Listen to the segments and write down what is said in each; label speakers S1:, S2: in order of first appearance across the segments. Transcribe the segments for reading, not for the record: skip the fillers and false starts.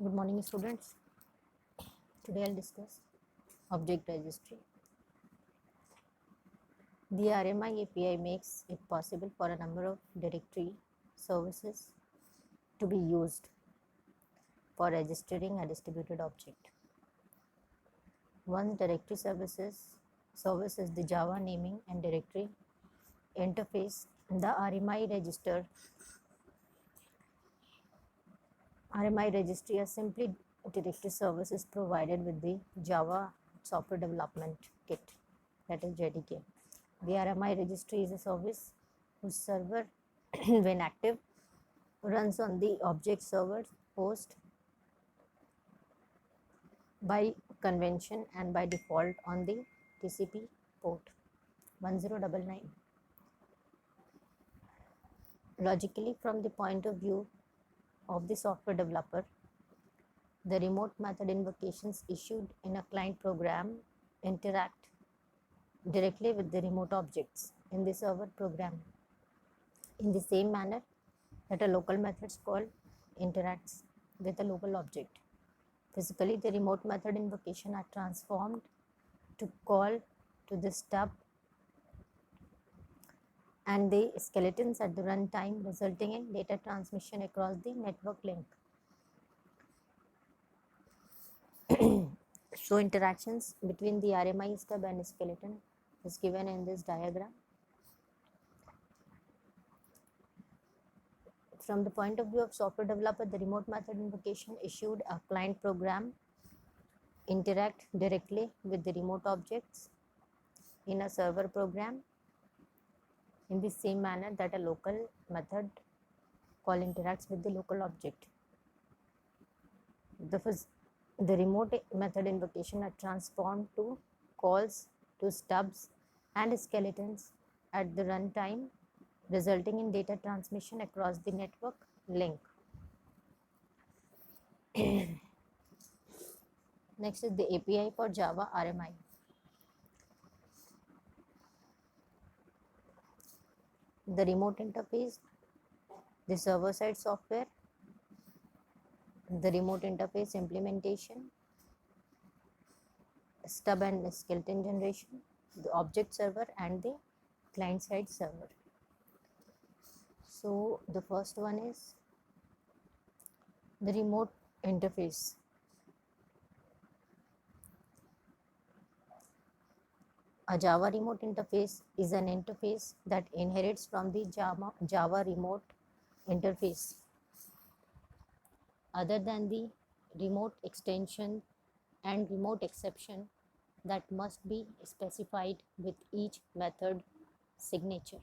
S1: Good morning, students. Today I'll discuss object registry. The RMI API makes it possible for a number of directory services to be used for registering a distributed object. One directory service is the Java naming and directory interface. The RMI registry, a simply directory service, is provided with the Java Software Development Kit, that is JDK. The RMI registry is a service whose server, when active, runs on the object server host by convention and by default on the TCP port 1099. Logically, from the point of view of the software developer, the remote method invocations issued in a client program interact directly with the remote objects in the server program in the same manner that a local method's call interacts with a local object. Physically, the remote method invocation are transformed to call to the stub and the skeletons at the runtime, resulting in data transmission across the network link. So interactions between the RMI stub and skeleton is given in this diagram. From the point of view of software developer, the remote method invocation issued a client program interact directly with the remote objects in a server program in the same manner that a local method call interacts with the local object. The remote method invocation are transformed to calls to stubs and skeletons at the runtime, resulting in data transmission across the network link. Next is the API for Java RMI. The remote interface, the server-side software, the remote interface implementation, stub and skeleton generation, the object server, and the client-side server. So the first one is the remote interface. A Java remote interface is an interface that inherits from the Java remote interface. Other than the remote extension and remote exception that must be specified with each method signature.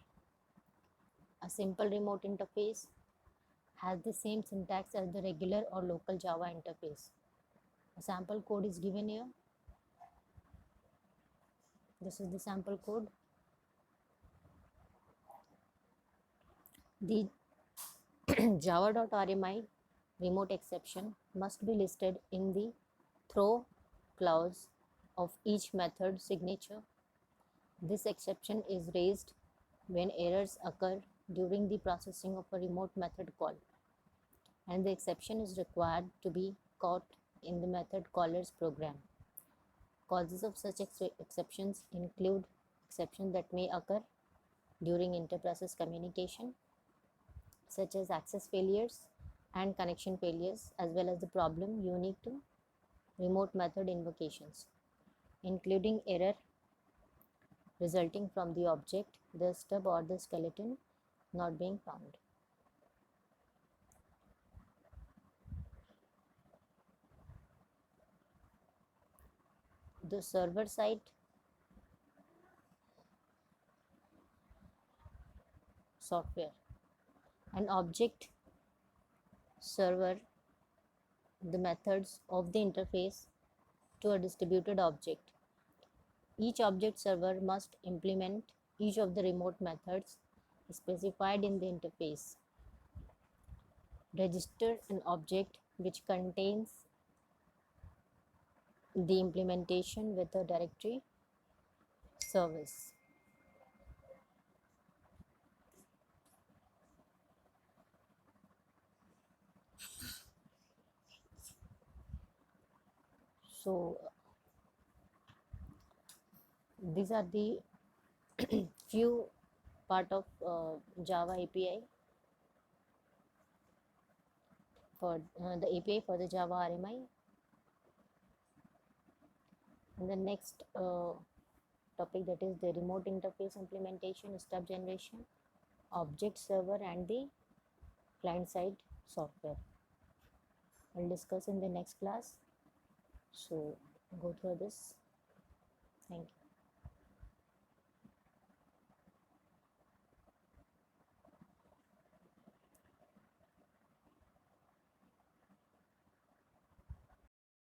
S1: A simple remote interface has the same syntax as the regular or local Java interface. A sample code is given here. This is the sample code. The java.rmi remote exception must be listed in the throw clause of each method signature. This exception is raised when errors occur during the processing of a remote method call, and the exception is required to be caught in the method caller's program. Causes of such exceptions include exceptions that may occur during inter-process communication, such as access failures and connection failures, as well as the problem unique to remote method invocations, including error resulting from the object, the stub, or the skeleton not being found. The server side software. An object server, the methods of the interface to a distributed object. Each object server must implement each of the remote methods specified in the interface. Register an object which contains the implementation with a directory service. So these are the few part of Java API for the API for the Java RMI. And the next topic, that is the remote interface implementation, stub generation, object server, and the client side software. I'll discuss in the next class. So go through this. Thank you.